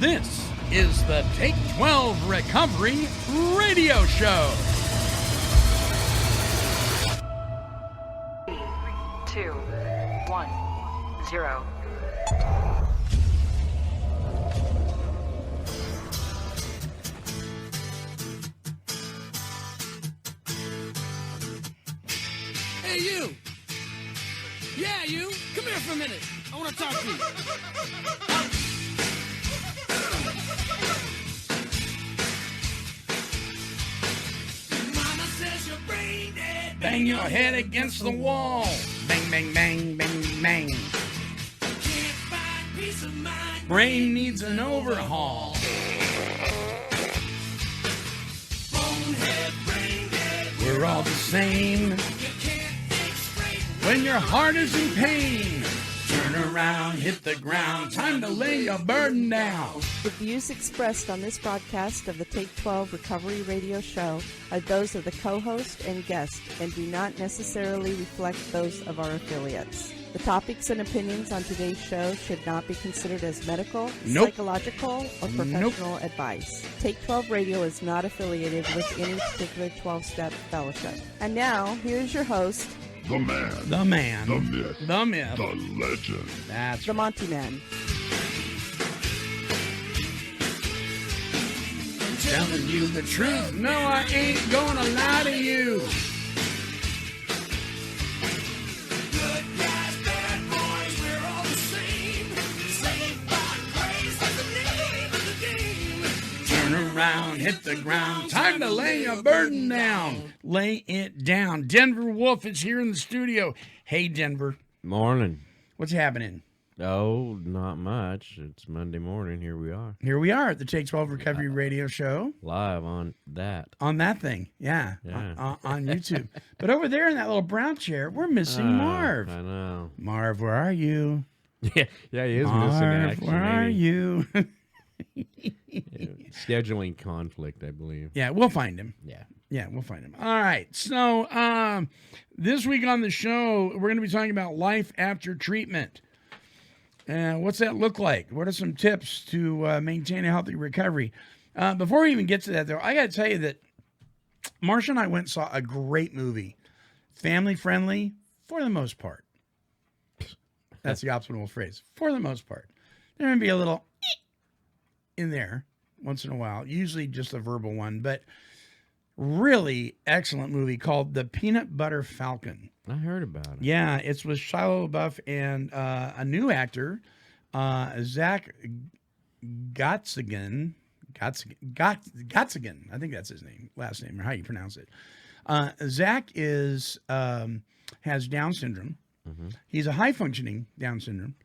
This is the Take 12 Recovery Radio Show. 3, 2, 1, 0. Hey, you. Yeah, you. Come here for a minute. I want to talk to you. Mama says your brain dead. Bang your head against the wall. Bang, bang, bang, bang, bang. Can't find peace of mind. Brain needs an overhaul. Bonehead, brain dead. We're all the same. You can't think straight. When your heart is in pain, turn around, hit the ground. Time to lay your burden down. The views expressed on this broadcast of the Take 12 Recovery Radio Show are those of the co-host and guest and do not necessarily reflect those of our affiliates. The topics and opinions on today's show should not be considered as medical, Nope. psychological, or professional advice. Take 12 Radio is not affiliated with any particular 12-step fellowship. And now, here's your host, The man, The man, the myth, the myth. the legend. That's the Monty Man. telling you the truth. No, I ain't gonna lie to you. Good guys, bad boys, we're all the same. Saved by grace, that's the name of the game. Turn around, hit the ground. Time to lay your burden down. Lay it down. Denver Wolf is here in the studio. Hey, Denver. Morning. What's happening? Oh, not much. It's Monday morning. Here we are. Here we are at the Take 12 Recovery Radio Show. Live on that. On that thing, yeah. On YouTube. But over there in that little brown chair, we're missing Marv. I know. Marv, where are you? Yeah, he is Marv, missing action. where are you? Scheduling conflict, I believe. Yeah, we'll find him. Yeah. Yeah, we'll find him. All right. So this week on the show, we're going to be talking about life after treatment. What's that look like? What are some tips to maintain a healthy recovery? Before we even get to that, though, I got to tell you that Marsha and I went and saw a great movie. Family friendly, for the most part. That's the optimal phrase. For the most part. There may be a little in there once in a while, usually just a verbal one, but really excellent movie called The Peanut Butter Falcon. I heard about it. Yeah, it's with Shia LaBeouf and a new actor, Zach Gottsigan. Gottsigan. I think that's his name, last name, or how you pronounce it. Zach has Down syndrome. Mm-hmm. He's a high-functioning Down syndrome.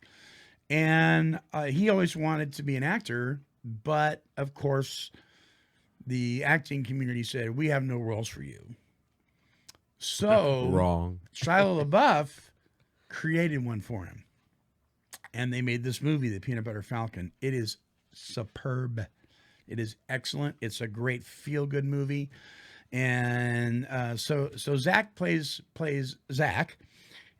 And he always wanted to be an actor, but, of course, the acting community said, we have no roles for you. So Wrong. Shia LaBeouf created one for him. And they made this movie, The Peanut Butter Falcon. It is superb. It is excellent. It's a great feel-good movie. And so Zach plays Zach,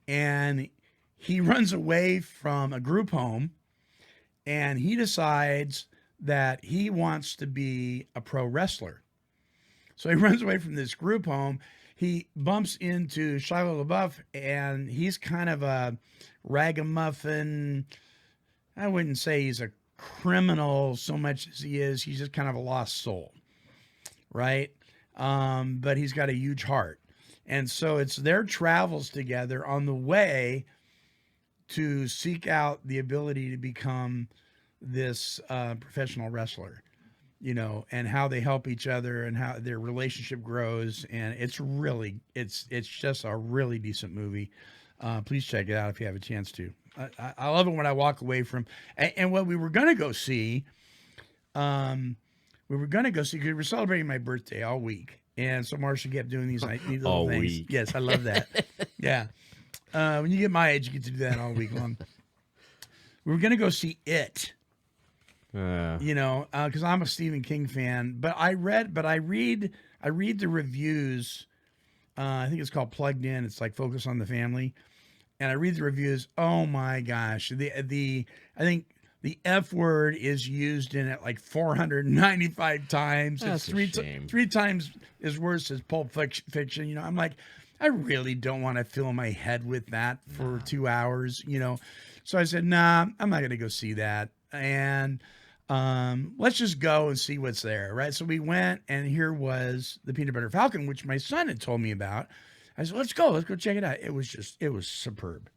and he runs away from a group home, and he decides that he wants to be a pro wrestler. So he runs away from this group home. He bumps into Shia LaBeouf, and he's kind of a ragamuffin. I wouldn't say he's a criminal so much as he's just kind of a lost soul, right? But he's got a huge heart. And so it's their travels together on the way to seek out the ability to become this professional wrestler, you know, and how they help each other and how their relationship grows. And it's just a really decent movie. Please check it out if you have a chance to. I love it when I walk away from, and what we were going to go see, because we were celebrating my birthday all week. And so Marsha kept doing these little All things. week. Yes, I love that. Yeah. When you get my age, you get to do that all week long. We were going to go see It. You know, because I'm a Stephen King fan, but I read the reviews. I think it's called Plugged In. It's like Focus on the Family, and I read the reviews. Oh my gosh, I think The F word is used in it like 495 times. That's It's a shame. three times as worse as Pulp Fiction. You know, I'm like, I really don't want to fill my head with that for 2 hours, you know. So I said, nah, I'm not going to go see that. And let's just go and see what's there, right? So we went, and here was the Peanut Butter Falcon, which my son had told me about. I said, let's go check it out. It was superb.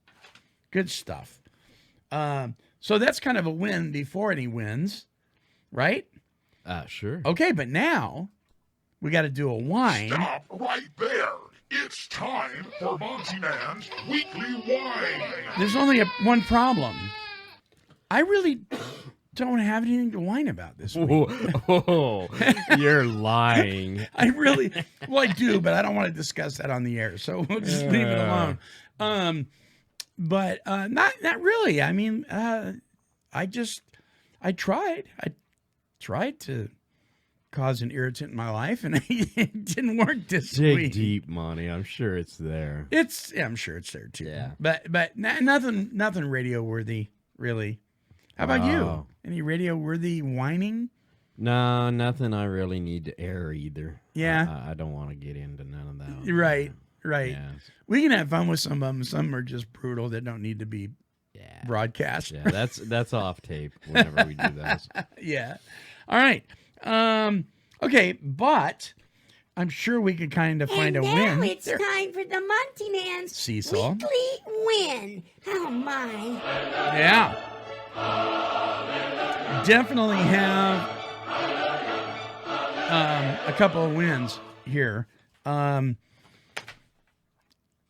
Good stuff. So that's kind of a win before any wins, right? Sure. Okay, but now we got to do a wine. Stop right there. It's time for Monty Man's Weekly Wine. There's only one problem. I really don't have anything to whine about this week. Oh, you're lying. I do, but I don't want to discuss that on the air, so we'll just leave it alone. But not really. I mean, I tried to cause an irritant in my life, and it didn't work this Dig week. deep, Monty. I'm sure it's there. I'm sure it's there too. Yeah. But nothing radio worthy, really. How about you? Wow. Any radio worthy whining? No, nothing I really need to air either. Yeah. I don't want to get into none of that. Right. Yeah. We can have fun with some of them. Some are just brutal that don't need to be Yeah. broadcast. Yeah, that's off tape whenever we do those. Yeah. All right. Okay, but I'm sure we could kind of find And a now win. it's time for the Monty Man's Seesaw. Weekly Win. Oh, my. Yeah. Definitely have a couple of wins here.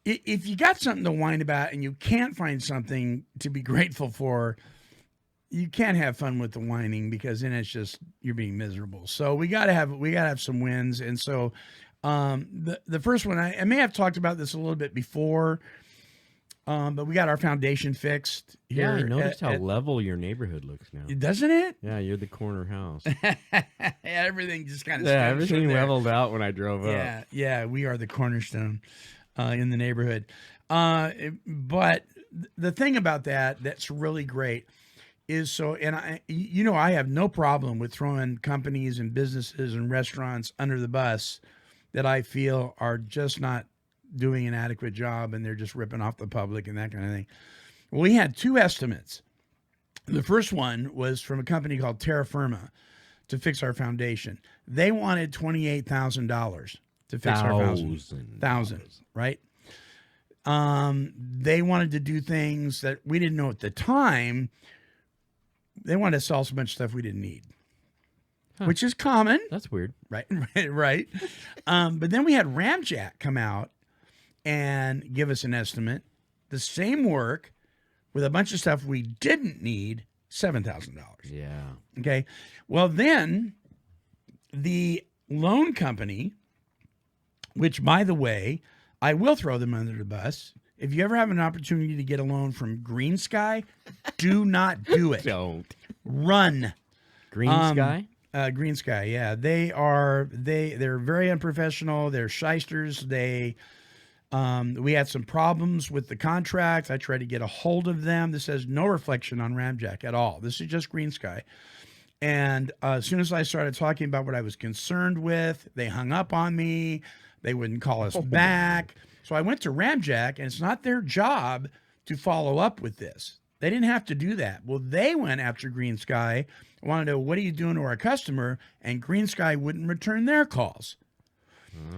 If you got something to whine about and you can't find something to be grateful for, you can't have fun with the whining, because then it's just you're being miserable. So we gotta have some wins. And so the first one, I may have talked about this a little bit before, but we got our foundation fixed Yeah, here. I noticed how level your neighborhood looks now. Doesn't it? Yeah, you're the corner house. Everything just kind of Yeah, everything leveled out when I drove up. Yeah, we are the cornerstone in the neighborhood. But the thing about that's really great is I have no problem with throwing companies and businesses and restaurants under the bus that I feel are just not doing an adequate job, and they're just ripping off the public and that kind of thing. Well, we had two estimates. The first one was from a company called Terra Firma to fix our foundation. They wanted $28,000 to fix our thousand, right? They wanted to do things that we didn't know at the time. They wanted to sell so much stuff we didn't need, which is common. That's weird. Right. But then we had Ramjack come out and give us an estimate. The same work with a bunch of stuff we didn't need, $7,000. Yeah. Okay. Well, then the loan company, which, by the way, I will throw them under the bus. If you ever have an opportunity to get a loan from Green Sky, do not do it. Don't. Run. Green Sky? Green Sky, yeah. They're very unprofessional. They're shysters. We had some problems with the contract. I tried to get a hold of them. This has no reflection on Ramjack at all. This is just Green Sky. And as soon as I started talking about what I was concerned with, they hung up on me. They wouldn't call us back. So I went to Ramjack, and it's not their job to follow up with this. They didn't have to do that. Well, they went after Green Sky, wanted to know, what are you doing to our customer? And Green Sky wouldn't return their calls.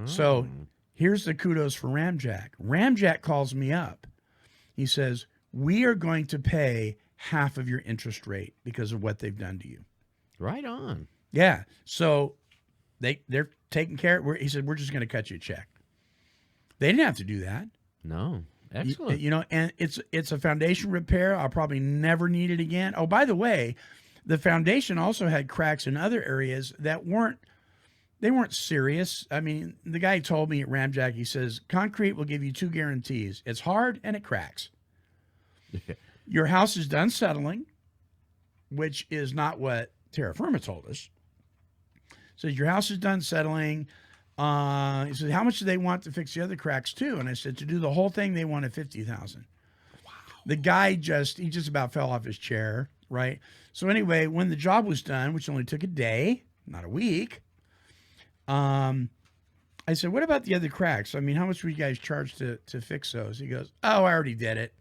So here's the kudos for Ramjack. Ramjack calls me up. He says, we are going to pay half of your interest rate because of what they've done to you. Right on. Yeah. So they're taking care of it. He said, we're just going to cut you a check. They didn't have to do that. No. Excellent. And it's a foundation repair. I'll probably never need it again. Oh, by the way, the foundation also had cracks in other areas that weren't serious. I mean, the guy told me at Ramjack, he says, concrete will give you two guarantees. It's hard and it cracks. Your house is done settling, which is not what Terra Firma told us. So your house is done settling. He said, how much do they want to fix the other cracks too? And I said, to do the whole thing, they wanted $50,000. Wow. The guy just about fell off his chair. right? So anyway, when the job was done, which only took a day, not a week, I said, what about the other cracks? I mean, how much would you guys charge to fix those? He goes, oh, I already did it.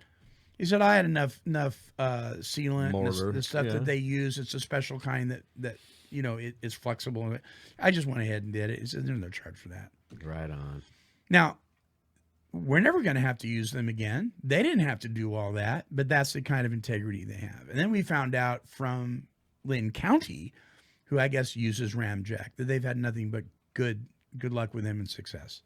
He said, I had enough sealant, and Mortar, the stuff yeah. that they use. It's a special kind that it's flexible. I just went ahead and did it. He said, there's no charge for that. Right on. Now, we're never going to have to use them again. They didn't have to do all that, but that's the kind of integrity they have. And then we found out from Lynn County, who I guess uses Ramjack, that they've had nothing but good luck with them and success.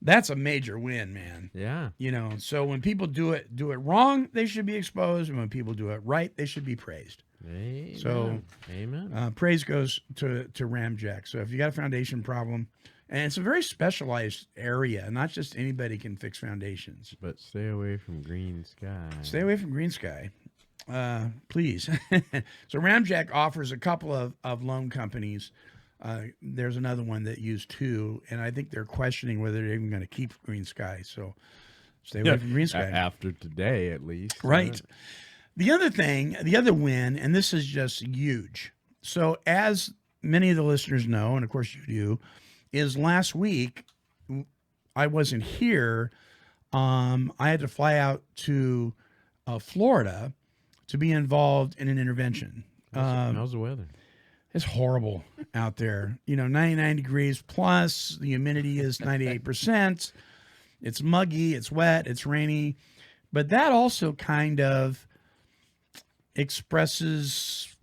That's a major win, man. Yeah. So when people do it wrong, they should be exposed. And when people do it right, they should be praised. Amen. So, Amen. praise goes to Ramjack. So if you got a foundation problem, and it's a very specialized area, not just anybody can fix foundations. But stay away from green sky. Stay away from green sky, please. So Ramjack offers a couple of loan companies. There's another one that used 2, and I think they're questioning whether they're even going to keep green sky. So stay away from green sky. After today, at least. Right. The other win, and this is just huge. So as many of the listeners know, and of course you do, is last week I wasn't here. I had to fly out to Florida to be involved in an intervention. How's the weather? It's horrible out there. 99 degrees plus. The humidity is 98%. It's muggy. It's wet. It's rainy. But that also kind of expresses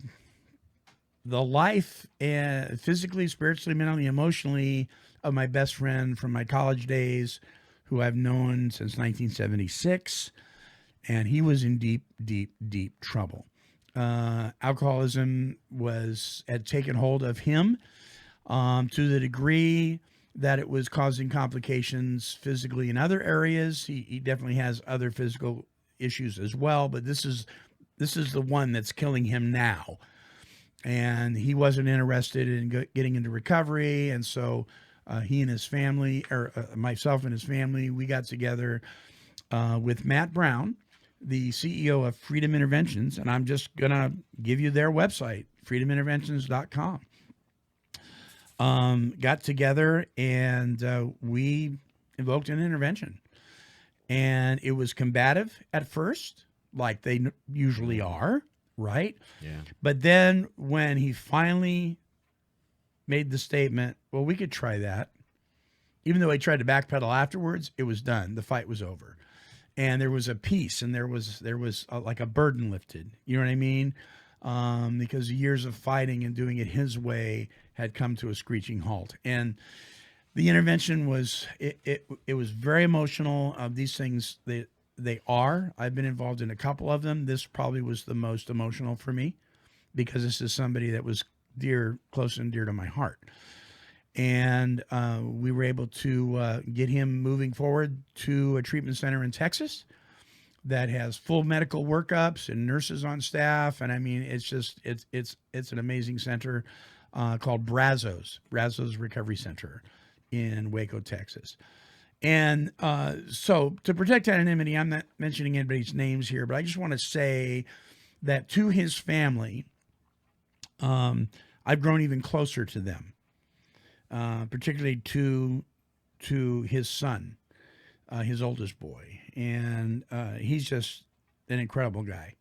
the life, physically, spiritually, mentally, emotionally, of my best friend from my college days, who I've known since 1976. And he was in deep, deep, deep trouble. Alcoholism had taken hold of him to the degree that it was causing complications physically in other areas. He definitely has other physical issues as well, but this is the one that's killing him now. And he wasn't interested in getting into recovery, and so he and his family, or myself and his family, we got together with Matt Brown, the CEO of Freedom Interventions, and I'm just going to give you their website, freedominterventions.com. Got together and we invoked an intervention. And it was combative at first, like they usually are, right? Yeah. But then when he finally made the statement, well, we could try that. Even though he tried to backpedal afterwards, it was done. The fight was over. And there was a peace, and there was like a burden lifted. You know what I mean? Because years of fighting and doing it his way had come to a screeching halt. And the intervention was it was very emotional. These things they are. I've been involved in a couple of them. This probably was the most emotional for me because this is somebody that was close and dear to my heart. And we were able to get him moving forward to a treatment center in Texas that has full medical workups and nurses on staff. And I mean, it's an amazing center called Brazos Recovery Center in Waco, Texas. And so to protect anonymity, I'm not mentioning anybody's names here, but I just want to say that to his family, I've grown even closer to them. Particularly to his son, his oldest boy. And he's just an incredible guy.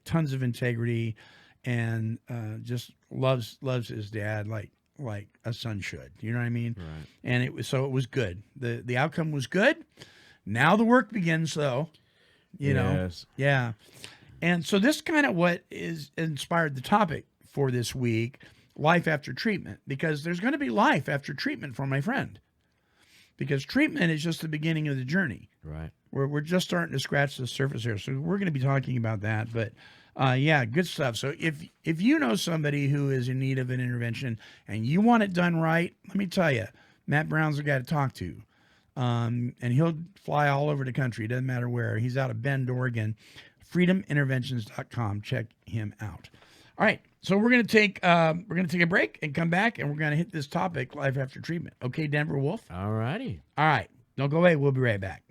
Tons of integrity, and just loves his dad like a son should. You know what I mean? Right. And it was good. The outcome was good. Now the work begins, though. You know? Yeah. And so this kind of what is inspired the topic for this week, life after treatment, because there's going to be life after treatment for my friend, because treatment is just the beginning of the journey. Right. We're just starting to scratch the surface here. So we're going to be talking about that, but yeah, good stuff. So if you know somebody who is in need of an intervention and you want it done right, let me tell you, Matt Brown's the guy to talk to. And he'll fly all over the country. It doesn't matter where. He's out of Bend, Oregon. freedominterventions.com. Check him out. All right. So we're going to take a break and come back, and we're going to hit this topic, life after treatment. Okay, Denver Wolf? All righty. All right. Don't go away. We'll be right back.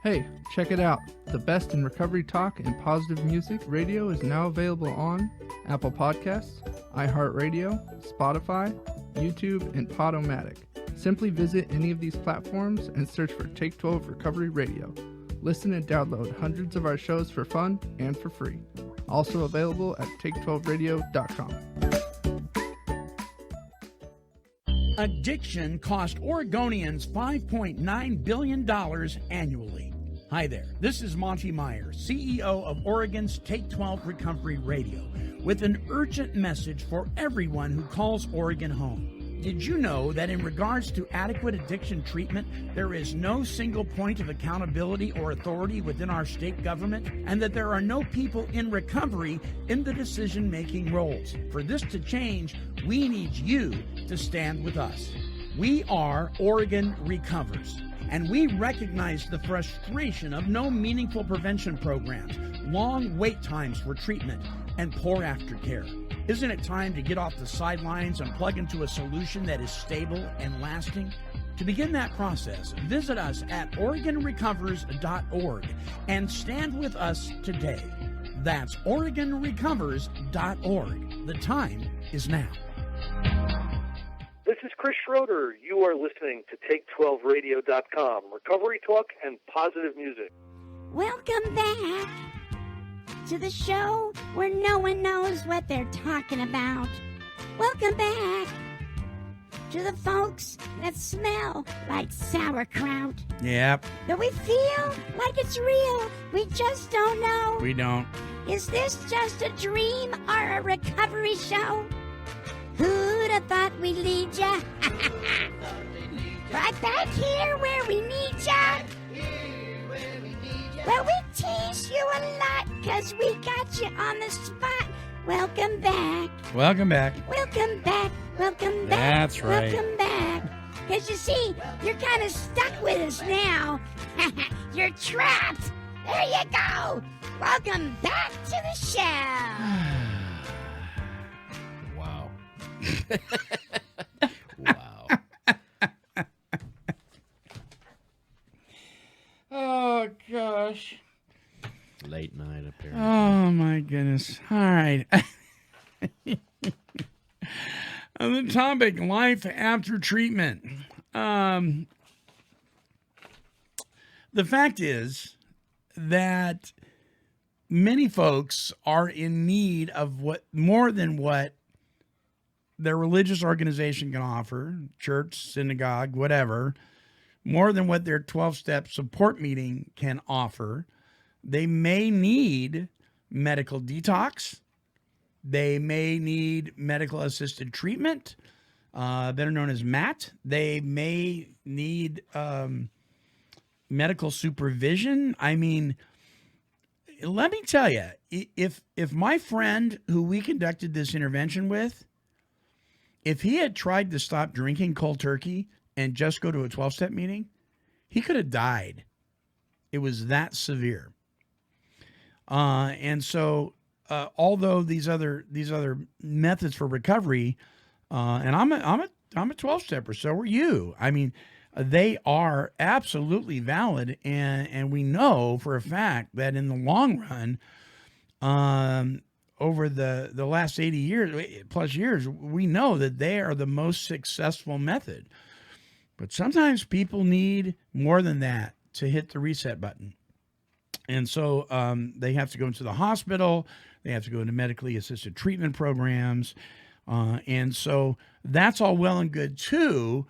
Hey, check it out. The best in recovery talk and positive music radio is now available on Apple Podcasts, iHeartRadio, Spotify, YouTube, and Podomatic. Simply visit any of these platforms and search for Take 12 Recovery Radio. Listen and download hundreds of our shows for fun and for free. Also available at take12radio.com. Addiction cost Oregonians $5.9 billion annually. Hi there, this is Monty Meyer, CEO of Oregon's Take 12 Recovery Radio, with an urgent message for everyone who calls Oregon home. Did you know that in regards to adequate addiction treatment, there is no single point of accountability or authority within our state government, and that there are no people in recovery in the decision-making roles? For this to change, we need you to stand with us. We are Oregon Recovers, and we recognize the frustration of no meaningful prevention programs, long wait times for treatment, and poor aftercare. Isn't it time to get off the sidelines and plug into a solution that is stable and lasting? To begin that process, visit us at OregonRecovers.org and stand with us today. That's OregonRecovers.org. The time is now. This is Chris Schroeder. You are listening to Take12Radio.com, recovery talk and positive music. Welcome back to the show where no one knows what they're talking about. Welcome back to the folks that smell like sauerkraut. Yep, But we feel like it's real. We just don't know. we don't. Is this just a dream or a recovery show? Who'd have thought we'd lead ya? Right back here where we need ya. Well, we tease you a lot because we got you on the spot. Welcome back. Welcome back. Welcome back. Welcome back. That's right. Welcome back. Because you see, you're kind of stuck with us now. You're trapped. There you go. Welcome back to the show. Wow. Wow. Oh, gosh. Late night appearance. Oh, my goodness. All right. On the topic, life after treatment. The fact is that many folks are in need of what more than what their religious organization can offer, church, synagogue, whatever, more than what their 12-step support meeting can offer. They may need medical detox. They may need medical assisted treatment, better known as MAT. They may need medical supervision. I mean, let me tell you, if my friend who we conducted this intervention with, if he had tried to stop drinking cold turkey and just go to a 12-step meeting, he could have died. It was that severe. And so, although these other methods for recovery, and I'm a 12-stepper, so are you. I mean, they are absolutely valid, and we know for a fact that in the long run, over the last 80 years plus years, we know that they are the most successful method. But sometimes people need more than that to hit the reset button. And so they have to go into the hospital. They have to go into medically assisted treatment programs. And so that's all well and good too.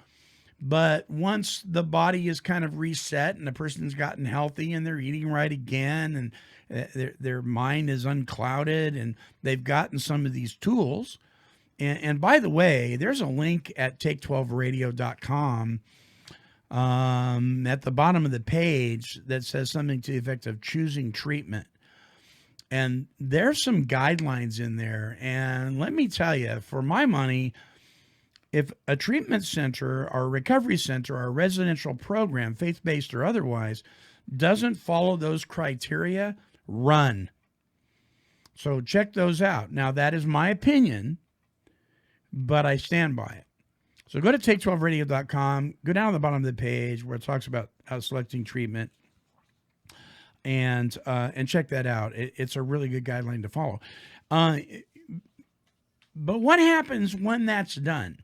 But once the body is kind of reset and the person's gotten healthy and they're eating right again and their mind is unclouded and they've gotten some of these tools. And by the way, there's a link at take12radio.com at the bottom of the page that says something to the effect of choosing treatment. And there's some guidelines in there. And let me tell you, for my money, if a treatment center or a recovery center or a residential program, faith-based or otherwise, doesn't follow those criteria, run. So check those out. Now, that is my opinion, but I stand by it. So go to take12radio.com, go down to the bottom of the page where it talks about how selecting treatment. and check that out. It's a really good guideline to follow. But what happens when that's done?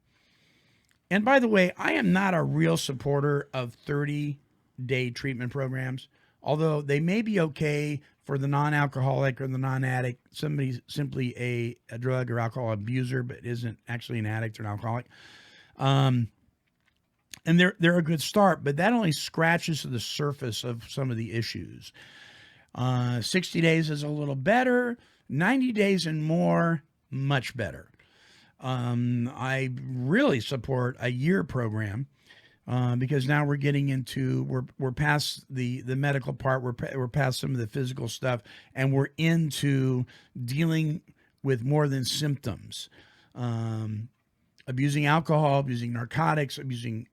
And by the way, I am not a real supporter of 30-day treatment programs, although they may be okay for the non-alcoholic or the non-addict, somebody's simply a drug or alcohol abuser but isn't actually an addict or an alcoholic. And they're a good start, but that only scratches the surface of some of the issues. 60 days is a little better. 90 days and more, much better. I really support a year program because now we're getting into we're past the medical part. We're past some of the physical stuff, and we're into dealing with more than symptoms. Abusing alcohol, abusing narcotics, abusing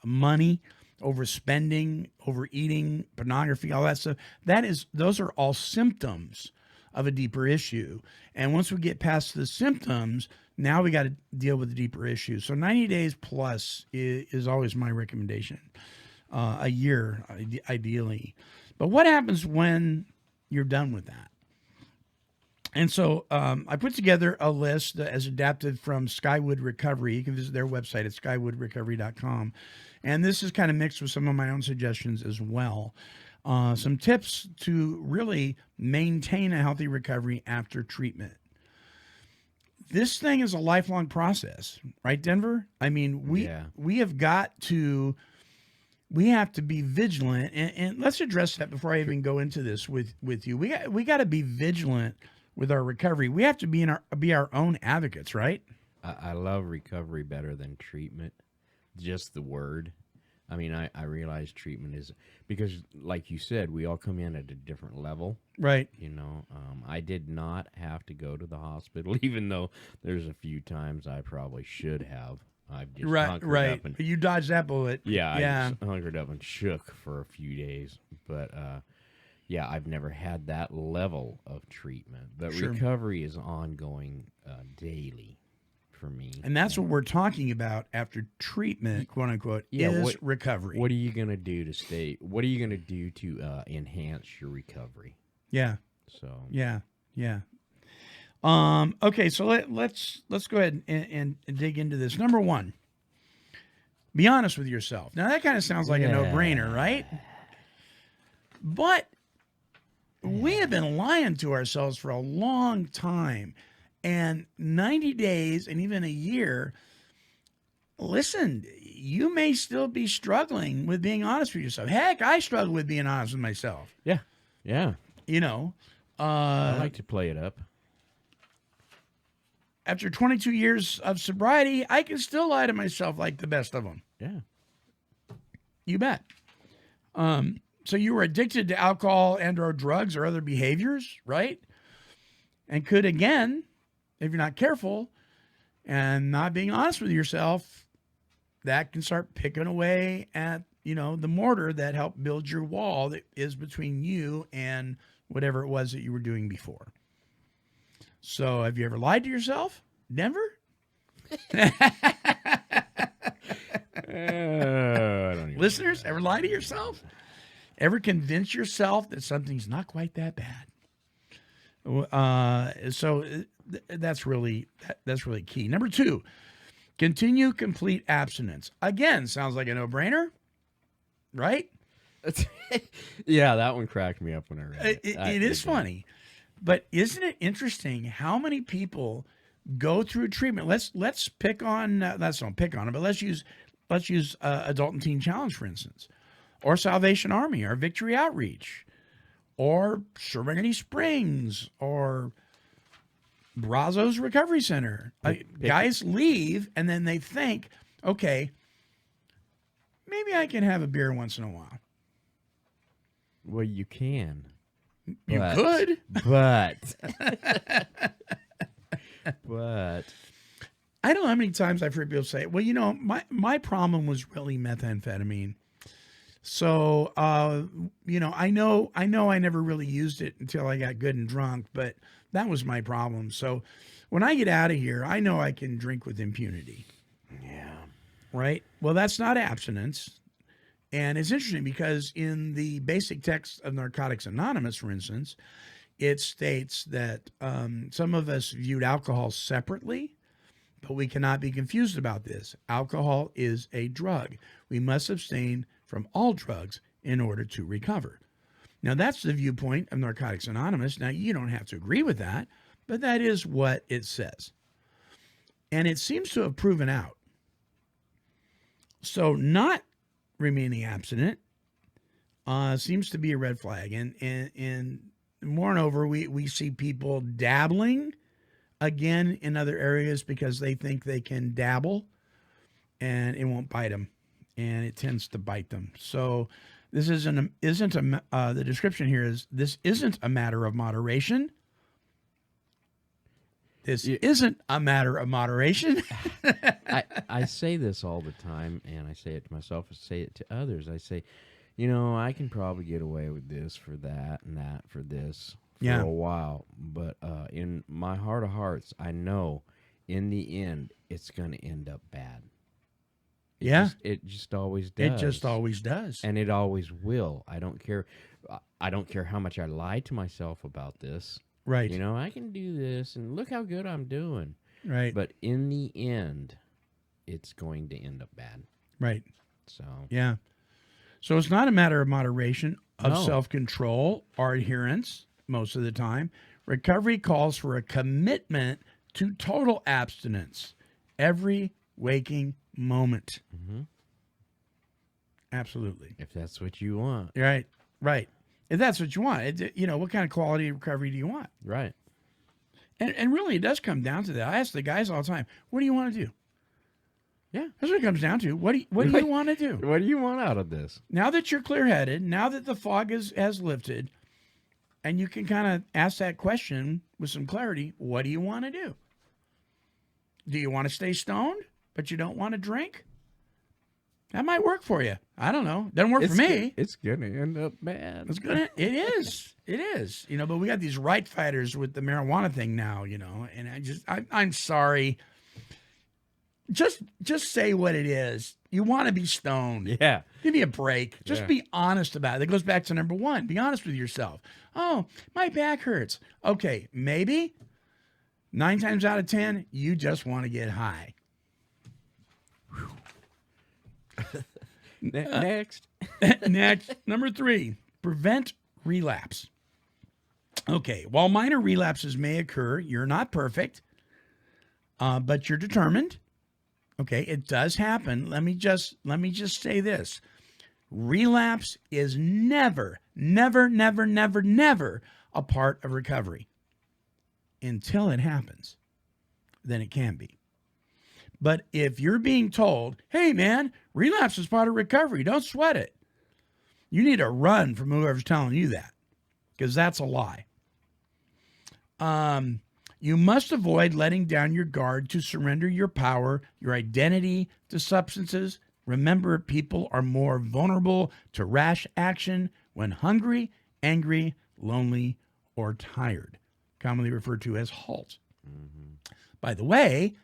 money, overspending, overeating, pornography, all that stuff. Those are all symptoms of a deeper issue. And once we get past the symptoms, now we got to deal with the deeper issue. So 90 days plus is always my recommendation. A year, ideally. But what happens when you're done with that? And so I put together a list as adapted from Skywood Recovery. You can visit their website at skywoodrecovery.com. And this is kind of mixed with some of my own suggestions as well. Some tips to really maintain a healthy recovery after treatment. This thing is a lifelong process, right, Denver? I mean, we have to be vigilant, and let's address that before I even go into this with you. We got to be vigilant with our recovery. We have to be our own advocates, right? I love recovery better than treatment. Just the word. I mean, I realize treatment is, because like you said, we all come in at a different level. Right. You know, I did not have to go to the hospital, even though there's a few times I probably should have. I've just hunkered up and, you dodged that bullet. Yeah, I just hunkered up and shook for a few days. But, yeah, I've never had that level of treatment. But recovery is ongoing daily. For me, and that's what we're talking about after treatment, quote unquote, is recovery. What are you gonna do to stay? What are you gonna do to enhance your recovery? Yeah. So yeah. Okay, so let's go ahead and dig into this. Number one, be honest with yourself. Now that kind of sounds like a no-brainer, right? But we have been lying to ourselves for a long time. And 90 days and even a year, listen, you may still be struggling with being honest with yourself. Heck, I struggle with being honest with myself. Yeah. You know. I like to play it up. After 22 years of sobriety, I can still lie to myself like the best of them. Yeah. You bet. So you were addicted to alcohol and or drugs or other behaviors, right? And could, again, if you're not careful and not being honest with yourself, that can start picking away at, the mortar that helped build your wall that is between you and whatever it was that you were doing before. So have you ever lied to yourself? Denver? Listeners, ever lie to yourself? Ever convince yourself that something's not quite that bad? So that's really key. Number two, continue complete abstinence. Again, sounds like a no-brainer, right? Yeah, that one cracked me up when I read it. It is funny, but isn't it interesting how many people go through treatment? Let's pick on don't pick on it, but let's use Adult and Teen Challenge, for instance, or Salvation Army, or Victory Outreach, or Serenity Springs, or Brazos Recovery Center. Guys leave, and then they think, okay, maybe I can have a beer once in a while. Well, you can. You could. But. I don't know how many times I've heard people say, well, my problem was really methamphetamine. So, I know I never really used it until I got good and drunk, but that was my problem. So when I get out of here, I know I can drink with impunity. Yeah. Right? Well, that's not abstinence. And it's interesting because in the basic text of Narcotics Anonymous, for instance, it states that some of us viewed alcohol separately, but we cannot be confused about this. Alcohol is a drug. We must abstain from all drugs in order to recover. Now, that's the viewpoint of Narcotics Anonymous. Now, you don't have to agree with that, but that is what it says. And it seems to have proven out. So not remaining abstinent seems to be a red flag. And moreover, we see people dabbling again in other areas because they think they can dabble and it won't bite them, and it tends to bite them. So this the description here is, this isn't a matter of moderation. This isn't a matter of moderation. I say this all the time, and I say it to myself, I say it to others. I say, I can probably get away with this for that and that for this for a while. But in my heart of hearts, I know in the end, it's going to end up bad. It just always does. It just always does. And it always will. I don't care. I don't care how much I lie to myself about this. Right. I can do this, and look how good I'm doing. Right. But in the end, it's going to end up bad. Right. So. Yeah. So it's not a matter of moderation, of No. self-control or adherence most of the time. Recovery calls for a commitment to total abstinence every waking moment. Mm-hmm. Absolutely. If that's what you want. Right. Right. If that's what you want, what kind of quality recovery do you want? Right. And really, it does come down to that. I ask the guys all the time, what do you want to do? Yeah. That's what it comes down to. What do you want to do? What do you want out of this? Now that you're clear-headed, now that the fog has lifted, and you can kind of ask that question with some clarity, what do you want to do? Do you want to stay stoned, but you don't want to drink? That might work for you. I don't know. Doesn't work for me. It's going to end up bad. It is. It is. But we got these right fighters with the marijuana thing now, and I'm sorry. Just say what it is. You want to be stoned. Yeah. Give me a break. Just Yeah. be honest about it. That goes back to number one. Be honest with yourself. Oh, my back hurts. Okay, maybe 9 times out of 10, you just want to get high. Next. Next, number 3, prevent relapse. Okay, while minor relapses may occur, you're not perfect, but you're determined. Okay, it does happen. Let me just say this. Relapse is never, never, never, never, never a part of recovery. Until it happens, then it can be. But if you're being told, hey man, relapse is part of recovery, don't sweat it, you need to run from whoever's telling you that, because that's a lie. You must avoid letting down your guard to surrender your power, your identity to substances. Remember, people are more vulnerable to rash action when hungry, angry, lonely, or tired, commonly referred to as HALT. Mm-hmm. By the way,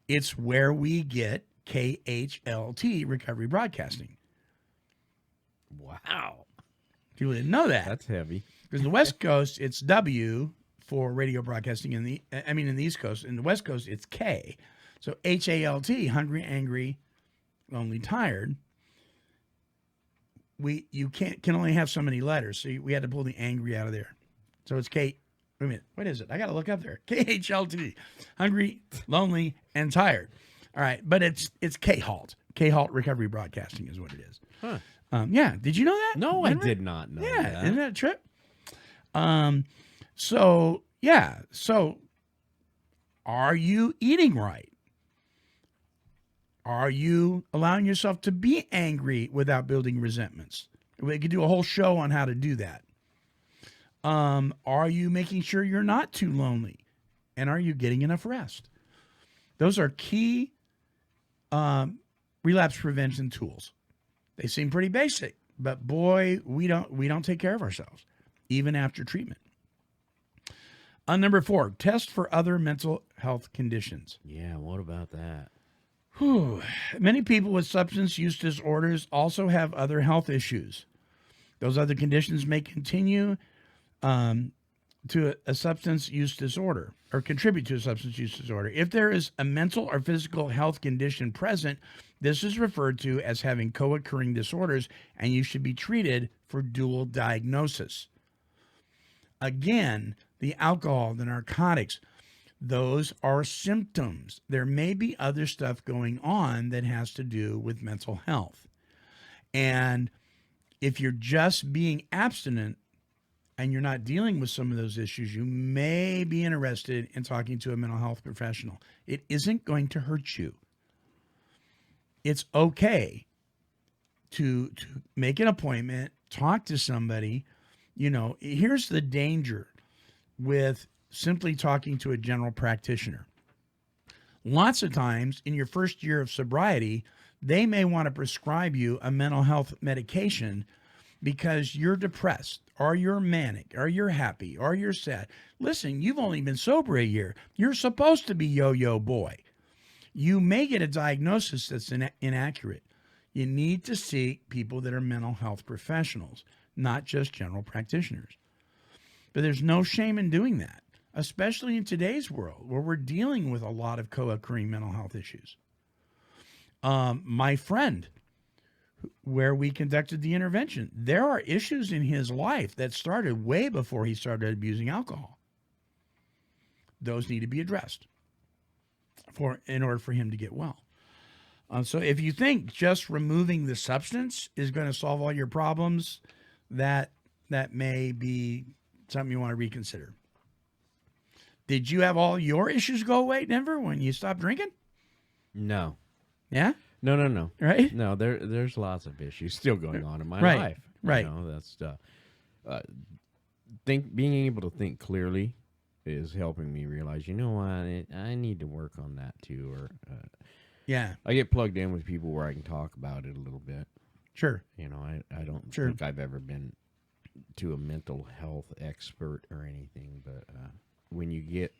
it's where we get KHLT, Recovery Broadcasting. Wow. People didn't know that. That's heavy. Because in the West Coast, it's W for radio broadcasting. In the East Coast. In the West Coast, it's K. So HALT, hungry, angry, lonely, tired. You can only have so many letters, so we had to pull the angry out of there. So it's K. Wait a minute. What is it? I got to look up there. KHLT, hungry, lonely, and tired. All right, but it's KHALT. KHALT Recovery Broadcasting is what it is. Huh. Yeah. Did you know that? No, Remember? I did not know Yeah, that. isn't that a trip? So are you eating right? Are you allowing yourself to be angry without building resentments? We could do a whole show on how to do that. Are you making sure you're not too lonely? And are you getting enough rest? Those are key relapse prevention tools. They seem pretty basic, but boy, we don't take care of ourselves, even after treatment. Number 4, test for other mental health conditions. Yeah, what about that? Many people with substance use disorders also have other health issues. Those other conditions may continue to a substance use disorder or contribute to a substance use disorder. If there is a mental or physical health condition present, this is referred to as having co-occurring disorders, and you should be treated for dual diagnosis. Again, the alcohol, the narcotics, those are symptoms. There may be other stuff going on that has to do with mental health. And if you're just being abstinent and you're not dealing with some of those issues, you may be interested in talking to a mental health professional. It isn't going to hurt you. It's okay to make an appointment, talk to somebody. You know, here's the danger with simply talking to a general practitioner. Lots of times in your first year of sobriety, they may want to prescribe you a mental health medication because you're depressed or you're manic or you're happy or you're sad. Listen, you've only been sober a year. You're supposed to be yo-yo boy. You may get a diagnosis that's inaccurate. You need to seek people that are mental health professionals, not just general practitioners. But there's no shame in doing that, especially in today's world where we're dealing with a lot of co-occurring mental health issues. My friend, where we conducted the intervention, there are issues in his life that started way before he started abusing alcohol. Those need to be addressed in order for him to get well. So if you think just removing the substance is going to solve all your problems, that may be something you want to reconsider. Did you have all your issues go away, Denver, when you stopped drinking? No. Yeah? No. Right? No, there's lots of issues still going on in my Right, life. right. You know, that's being able to think clearly is helping me realize, you know what, I need to work on that too. Or Yeah. I get plugged in with people where I can talk about it a little bit. Sure. You know, I don't Sure. think I've ever been to a mental health expert or anything, but when you get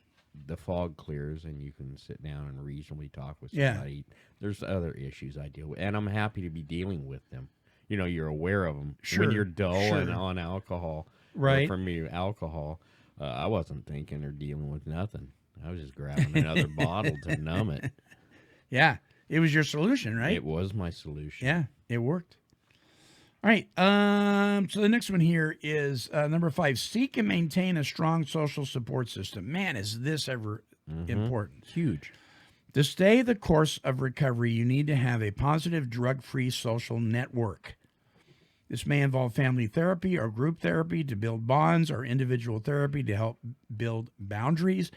the fog clears and you can sit down and reasonably talk with somebody, there's other issues I deal with, and I'm happy to be dealing with them. You know, you're aware of them. Sure. When you're dull Sure. and on alcohol, Right. For me, alcohol, I wasn't thinking or dealing with nothing. I was just grabbing another bottle to numb it. Yeah. It was your solution, right? It was my solution. Yeah, it worked. All right. So the next one here is number 5. Seek and maintain a strong social support system. Man, is this ever important? Huge. To stay the course of recovery, you need to have a positive, drug-free social network. This may involve family therapy or group therapy to build bonds, or individual therapy to help build boundaries.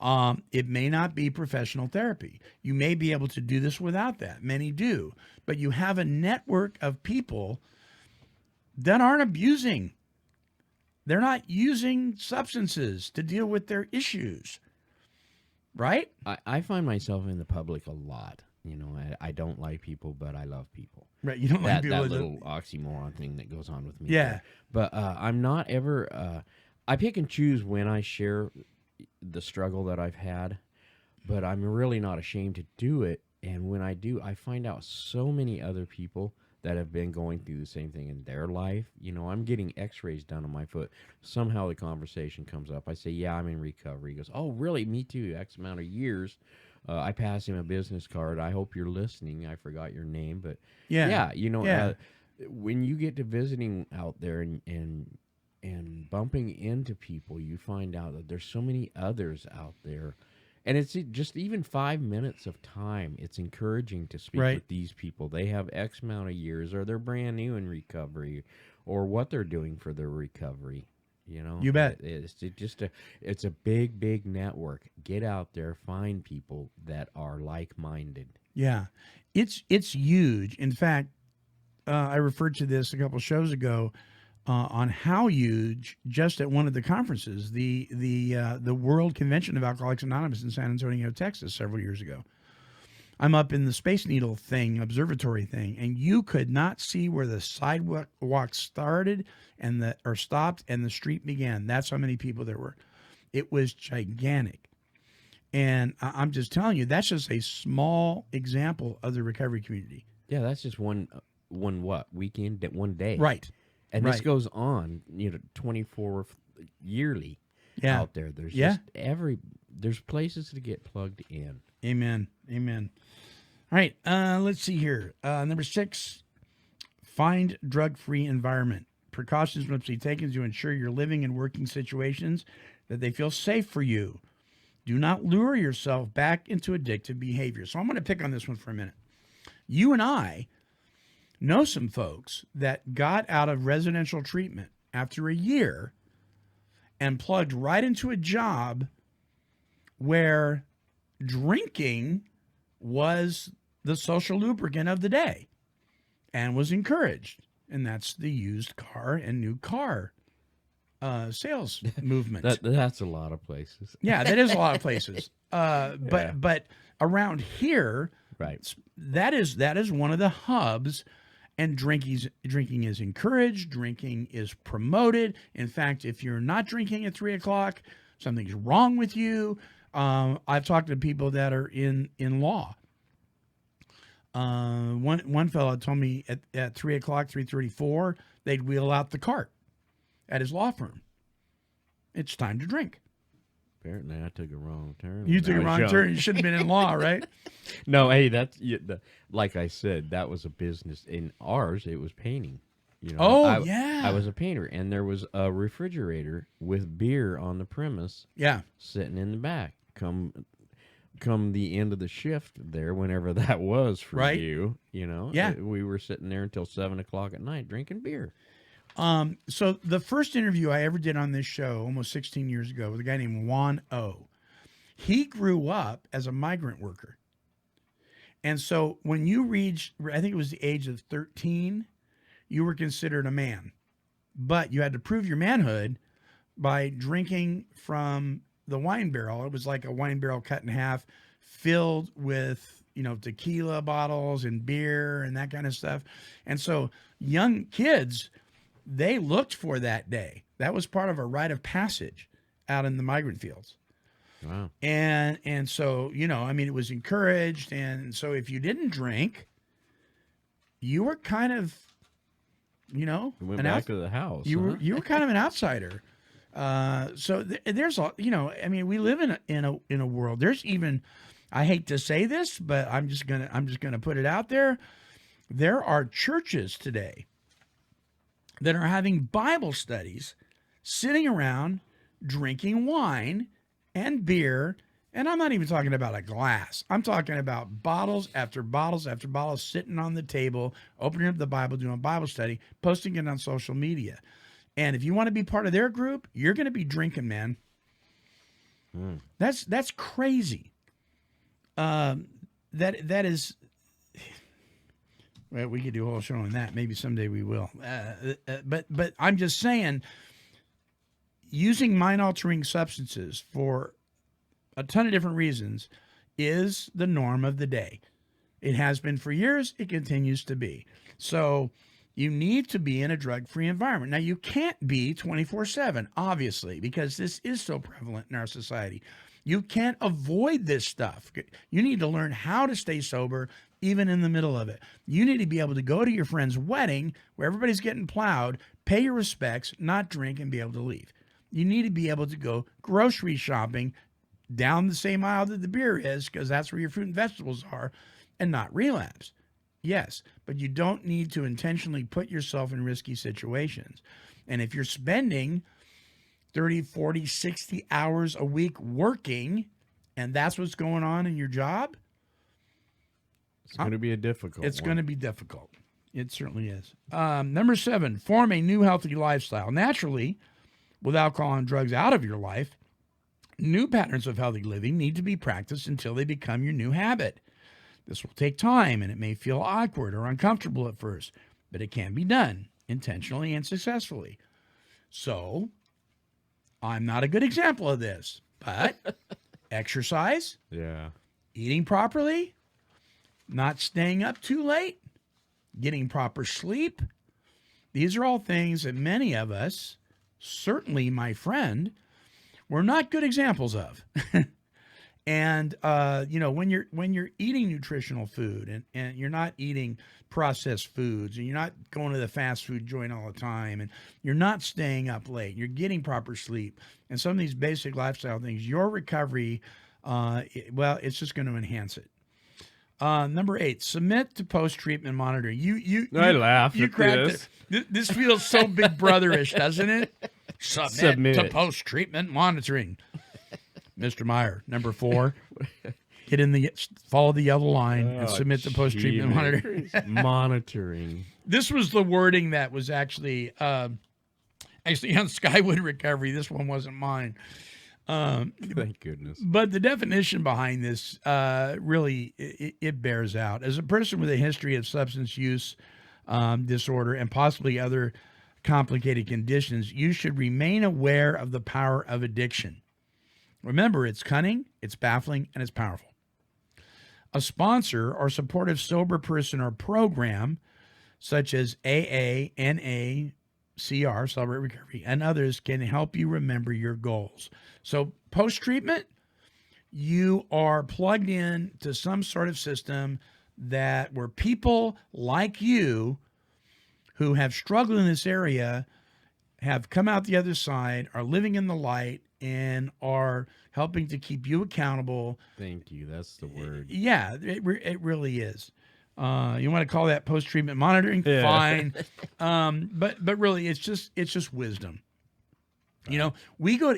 It may not be professional therapy. You may be able to do this without that. Many do. But you have a network of people that aren't abusing. They're not using substances to deal with their issues. Right? I find myself in the public a lot. You know, I don't like people, but I love people. Right. You don't like people. That little oxymoron thing that goes on with me. Yeah. But I'm not ever, I pick and choose when I share the struggle that I've had, but I'm really not ashamed to do it. And when I do, I find out so many other people that have been going through the same thing in their life. You know, I'm getting x-rays done on my foot. Somehow the conversation comes up. I say, yeah, I'm in recovery. He goes, oh, really? Me too. X amount of years. I passed him a business card. I hope you're listening. I forgot your name, but yeah, you know, when you get to visiting out there and bumping into people, you find out that there's so many others out there. And it's just even 5 minutes of time. It's encouraging to speak with these people. They have X amount of years, or they're brand new in recovery, or what they're doing for their recovery. You know, you bet. It's a big, big network. Get out there, find people that are like-minded. Yeah, it's huge. In fact, I referred to this a couple shows ago on how huge, just at one of the conferences, the World Convention of Alcoholics Anonymous in San Antonio, Texas, several years ago. I'm up in the Space Needle thing, observatory thing, and you could not see where the sidewalk started or stopped and the street began. That's how many people there were. It was gigantic. And I'm just telling you, that's just a small example of the recovery community. Yeah, that's just one weekend, one day. Right. And this Right. goes on, 24 yearly Yeah. out there. There's Yeah. just there's places to get plugged in. Amen. Amen. All right. Let's see here. Number 6, find drug-free environment. Precautions must be taken to ensure you're living and working situations that they feel safe for you. Do not lure yourself back into addictive behavior. So I'm going to pick on this one for a minute. You and I know some folks that got out of residential treatment after a year and plugged right into a job where drinking was the social lubricant of the day and was encouraged. And that's the used car and new car sales movement. That's a lot of places. Yeah, that is a lot of places. But around here, Right. that is one of the hubs, and drinking is encouraged. Drinking is promoted. In fact, if you're not drinking at 3 o'clock, something's wrong with you. I've talked to people that are in law. One fellow told me at 3 o'clock, 3:34, they'd wheel out the cart at his law firm. It's time to drink. Apparently, I took a wrong turn. You when took I a was wrong young. turn. You should have been in law, right? No, hey, like I said, that was a business. In ours, it was painting. Yeah. I was a painter, and there was a refrigerator with beer on the premise. Yeah. Sitting in the back. Come the end of the shift there, whenever that was for Right. you, Yeah. we were sitting there until 7 o'clock at night drinking beer. So the first interview I ever did on this show, almost 16 years ago, with a guy named Juan O. He grew up as a migrant worker. And so when you reached, I think it was the age of 13, you were considered a man. But you had to prove your manhood by drinking from the wine barrel. It was like a wine barrel cut in half, filled with, tequila bottles and beer and that kind of stuff. And so young kids, they looked for that day. That was part of a rite of passage out in the migrant fields. Wow. And so, it was encouraged. And so if you didn't drink, you were kind of, We went back to the house. you huh? were kind of an outsider. So there's a, we live in a world. There's even, I hate to say this, but I'm just gonna put it out there. There are churches today that are having Bible studies, sitting around drinking wine and beer. And I'm not even talking about a glass. I'm talking about bottles after bottles after bottles sitting on the table, opening up the Bible, doing Bible study, posting it on social media. And if you want to be part of their group, you're going to be drinking, man. That's crazy. That is. Well, we could do a whole show on that. Maybe someday we will. But I'm just saying, using mind-altering substances for a ton of different reasons is the norm of the day. It has been for years. It continues to be. So you need to be in a drug-free environment. Now, you can't be 24/7, obviously, because this is so prevalent in our society. You can't avoid this stuff. You need to learn how to stay sober, even in the middle of it. You need to be able to go to your friend's wedding where everybody's getting plowed, pay your respects, not drink, and be able to leave. You need to be able to go grocery shopping down the same aisle that the beer is, because that's where your fruit and vegetables are, and not relapse. Yes, but you don't need to intentionally put yourself in risky situations. And if you're spending 30, 40, 60 hours a week working, and that's what's going on in your job, It's going to be a difficult it's one. going to be difficult. It certainly is. Number 7, form a new healthy lifestyle. Naturally, with alcohol and drugs out of your life, new patterns of healthy living need to be practiced until they become your new habit. This will take time, and it may feel awkward or uncomfortable at first, but it can be done intentionally and successfully. So, I'm not a good example of this, but exercise, Yeah. eating properly, not staying up too late, getting proper sleep. These are all things that many of us, certainly my friend, were not good examples of. And when you're eating nutritional food and you're not eating processed foods and you're not going to the fast food joint all the time and you're not staying up late, you're getting proper sleep and some of these basic lifestyle things, your recovery, it's just going to enhance it. Number 8, submit to post-treatment monitoring. I laugh You at cracked this. it. This feels so Big Brotherish, doesn't it? Submit to post-treatment monitoring. Mr. Meyer. Number 4, follow the yellow line and submit to post-treatment monitoring. Monitoring. This was the wording that was actually on Skywood Recovery. This one wasn't mine. Thank goodness. But the definition behind this really it bears out. As a person with a history of substance use disorder and possibly other complicated conditions, you should remain aware of the power of addiction. Remember, it's cunning, it's baffling, and it's powerful. A sponsor or supportive sober person or program, such as AA, NA, CR, Celebrate Recovery, and others can help you remember your goals. So post-treatment, you are plugged in to some sort of system where people like you who have struggled in this area have come out the other side, are living in the light, and are helping to keep you accountable. Thank you. That's the word. Yeah, it really is. You want to call that post-treatment monitoring? Yeah. Fine. But really, it's just wisdom. We'll go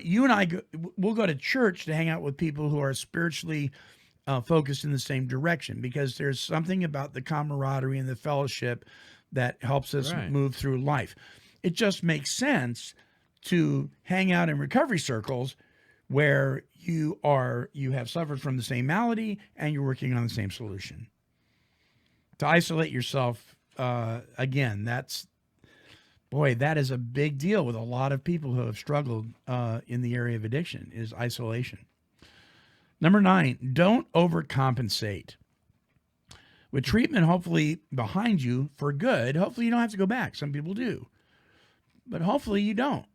to church to hang out with people who are spiritually focused in the same direction because there's something about the camaraderie and the fellowship that helps us move through life. It just makes sense to hang out in recovery circles where you have suffered from the same malady and you're working on the same solution. To isolate yourself, again, that is a big deal with a lot of people who have struggled in the area of addiction, is isolation. Number 9, don't overcompensate. With treatment hopefully behind you for good, hopefully you don't have to go back. Some people do. But hopefully you don't.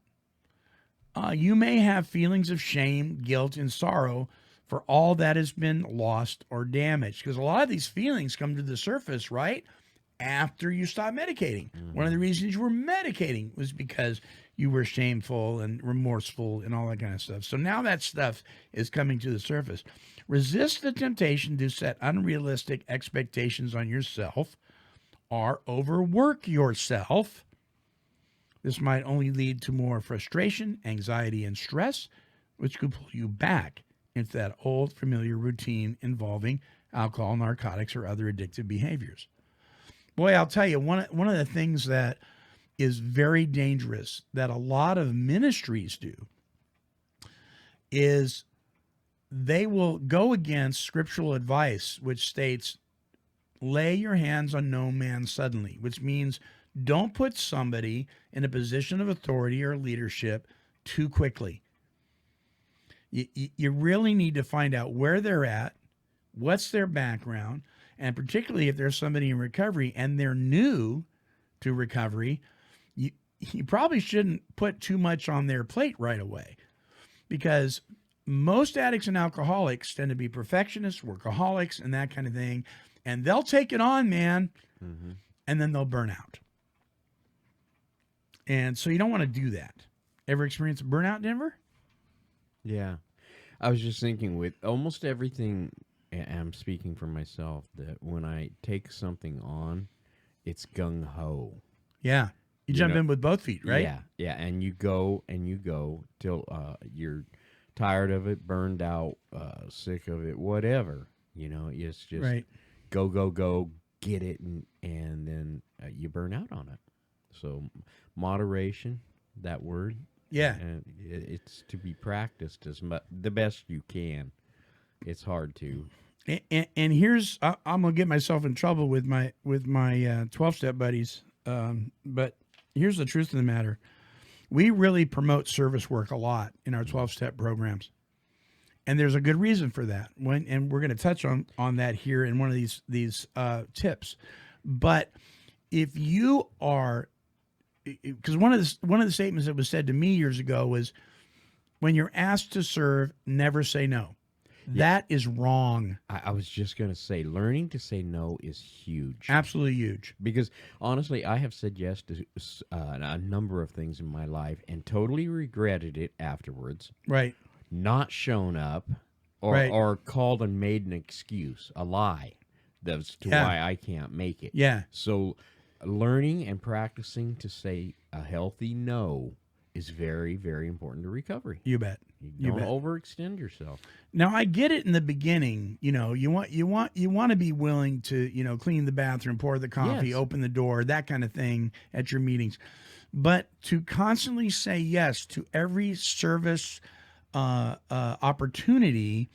You may have feelings of shame, guilt, and sorrow for all that has been lost or damaged. Because a lot of these feelings come to the surface, right, after you stop medicating. Mm-hmm. One of the reasons you were medicating was because you were shameful and remorseful and all that kind of stuff. So now that stuff is coming to the surface. Resist the temptation to set unrealistic expectations on yourself or overwork yourself. This might only lead to more frustration, anxiety, and stress, which could pull you back into that old familiar routine involving alcohol, narcotics, or other addictive behaviors. Boy, I'll tell you, one of the things that is very dangerous that a lot of ministries do is they will go against scriptural advice, which states, lay your hands on no man suddenly, which means don't put somebody in a position of authority or leadership too quickly. You really need to find out where they're at, what's their background, and particularly if there's somebody in recovery and they're new to recovery, you probably shouldn't put too much on their plate right away, because most addicts and alcoholics tend to be perfectionists, workaholics, and that kind of thing, and they'll take it on, man, and then they'll burn out. And so you don't want to do that. Ever experience burnout, Denver? Yeah. I was just thinking with almost everything, and I'm speaking for myself, that when I take something on, it's gung-ho. Yeah. You jump in with both feet, right? Yeah. Yeah. And you go till you're tired of it, burned out, sick of it, whatever. It's just go, get it, and then you burn out on it. So moderation, that word. Yeah. And it's to be practiced the best you can. It's hard to. And here's, I'm going to get myself in trouble with my 12-step buddies. But here's the truth of the matter. We really promote service work a lot in our 12-step programs. And there's a good reason for that. And we're going to touch on that here in one of these tips. But if you are, because one of the statements that was said to me years ago was, when you're asked to serve, never say no. That is wrong. I was just going to say, learning to say no is huge. Absolutely huge. Because honestly, I have said yes to a number of things in my life and totally regretted it afterwards. Right. Not shown up or called and made an excuse, a lie, that's to why I can't make it. Yeah. So learning and practicing to say a healthy no is very, very important to recovery. You bet. You don't overextend yourself. Now I get it in the beginning. You know, you want to be willing to, clean the bathroom, pour the coffee, Yes. open the door, that kind of thing at your meetings. But to constantly say yes to every service opportunity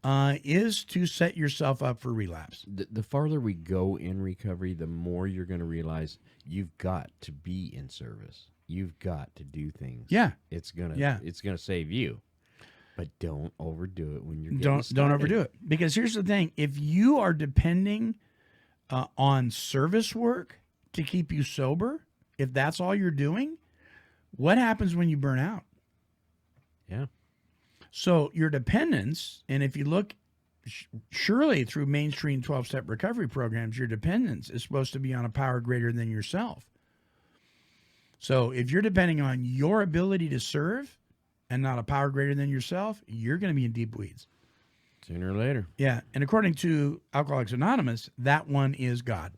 is to set yourself up for relapse. The farther we go in recovery, the more you're going to realize you've got to be in service. You've got to do things. Yeah. It's gonna save you. But don't overdo it when you're getting Don't started. overdo it, because here's the thing: if you are depending on service work to keep you sober, if that's all you're doing, what happens when you burn out? Yeah. So your dependence, and if you look surely through mainstream 12-step recovery programs, your dependence is supposed to be on a power greater than yourself. So if you're depending on your ability to serve and not a power greater than yourself, you're going to be in deep weeds. Sooner or later. Yeah. And according to Alcoholics Anonymous, that one is God.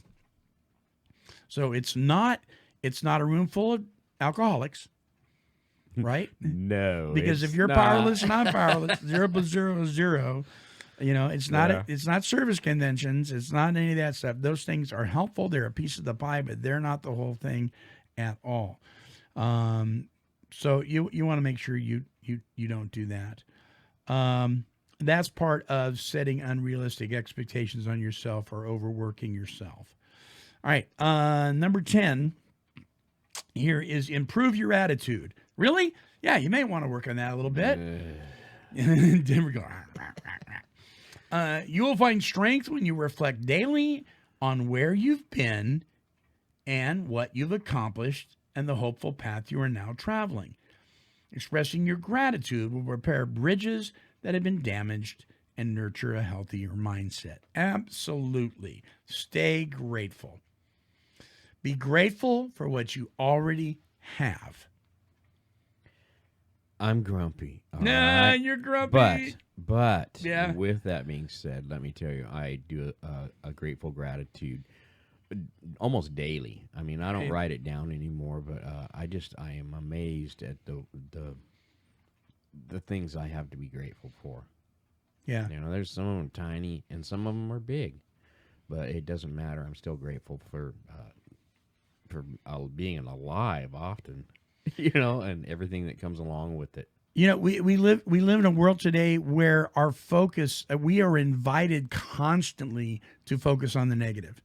So it's not a room full of alcoholics, right? No. Because it's if you're not. powerless and I'm powerless, 0 + 0 is 0. It's not it's not service conventions. It's not any of that stuff. Those things are helpful. They're a piece of the pie, but they're not the whole thing at all. So you want to make sure you don't do that. That's part of setting unrealistic expectations on yourself or overworking yourself. All right. Number 10 here is improve your attitude. Really? Yeah, you may want to work on that a little bit. Then we go. You will find strength when you reflect daily on where you've been and what you've accomplished and the hopeful path you are now traveling. Expressing your gratitude will repair bridges that have been damaged and nurture a healthier mindset. Absolutely. Stay grateful. Be grateful for what you already have. I'm grumpy. all Nah, right? you're grumpy. But Yeah. with that being said, let me tell you, I do a grateful gratitude almost daily. I mean, I don't Right. write it down anymore, but I am amazed at the things I have to be grateful for. Yeah. There's some of them tiny and some of them are big, but it doesn't matter. I'm still grateful for being alive often, and everything that comes along with it. We live in a world today where our focus, we are invited constantly to focus on the negative.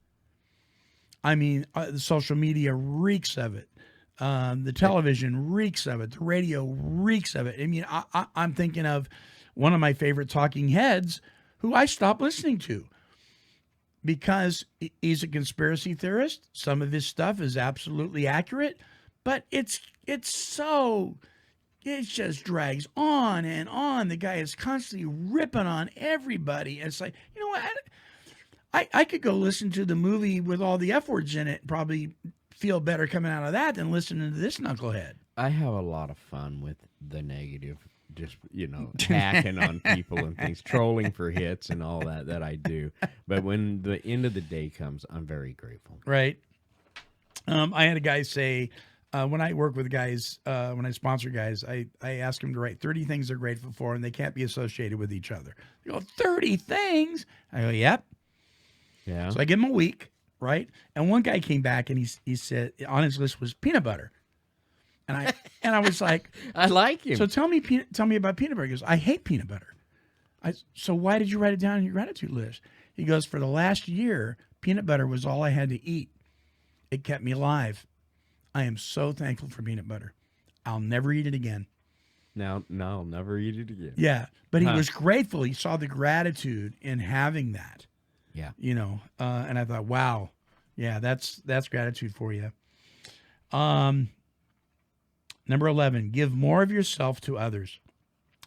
I mean, the social media reeks of it. The television reeks of it. The radio reeks of it. I mean, I'm thinking of one of my favorite talking heads who I stopped listening to because he's a conspiracy theorist. Some of his stuff is absolutely accurate, but it just drags on and on. The guy is constantly ripping on everybody. And it's like, you know what? I could go listen to the movie with all the F words in it and probably feel better coming out of that than listening to this knucklehead. I have a lot of fun with the negative, just, hacking on people and things, trolling for hits and all that I do. But when the end of the day comes, I'm very grateful. Right. I had a guy say, when I work with guys, when I sponsor guys, I ask them to write 30 things they're grateful for, and they can't be associated with each other. They go, 30 things? I go, yep. Yeah. So I give him a week, right? And one guy came back and he said on his list was peanut butter, and I was like, I like him. So tell me about peanut butter. He goes, I hate peanut butter. So why did you write it down in your gratitude list? He goes, for the last year, peanut butter was all I had to eat. It kept me alive. I am so thankful for peanut butter. I'll never eat it again. Now I'll never eat it again. Yeah, but he was grateful. He saw the gratitude in having that. Yeah. And I thought, wow, yeah, that's gratitude for you. Number 11, give more of yourself to others.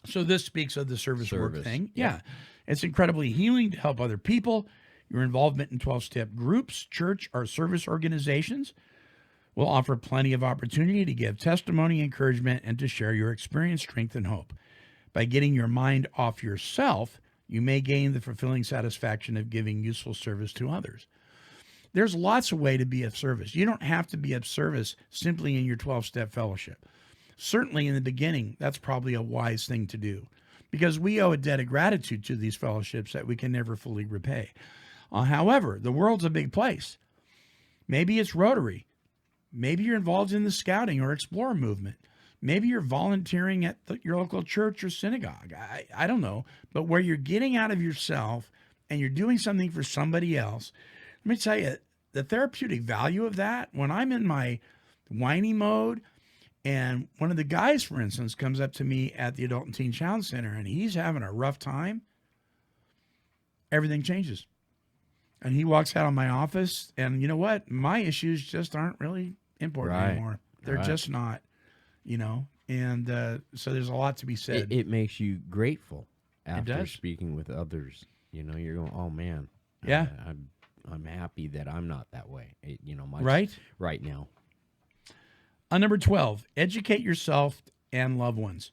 So this speaks of the service work Service, thing. yeah. Yeah. It's incredibly healing to help other people. Your involvement in 12-step groups, church, or service organizations will offer plenty of opportunity to give testimony, encouragement, and to share your experience, strength, and hope. By getting your mind off yourself, you may gain the fulfilling satisfaction of giving useful service to others. There's lots of ways to be of service. You don't have to be of service simply in your 12-step fellowship. Certainly in the beginning, that's probably a wise thing to do because we owe a debt of gratitude to these fellowships that we can never fully repay. However, the world's a big place. Maybe it's Rotary. Maybe you're involved in the scouting or explorer movement. Maybe you're volunteering at your local church or synagogue. I don't know. But where you're getting out of yourself and you're doing something for somebody else, let me tell you, the therapeutic value of that, when I'm in my whiny mode and one of the guys, for instance, comes up to me at the Adult and Teen Challenge Center and he's having a rough time, everything changes. And he walks out of my office and you know what? My issues just aren't really important anymore. They're just not, and so there's a lot to be said. It makes you grateful after does. speaking with others. You're going, oh man, Yeah. I'm happy that I'm not that way. Right now. Number 12, educate yourself and loved ones.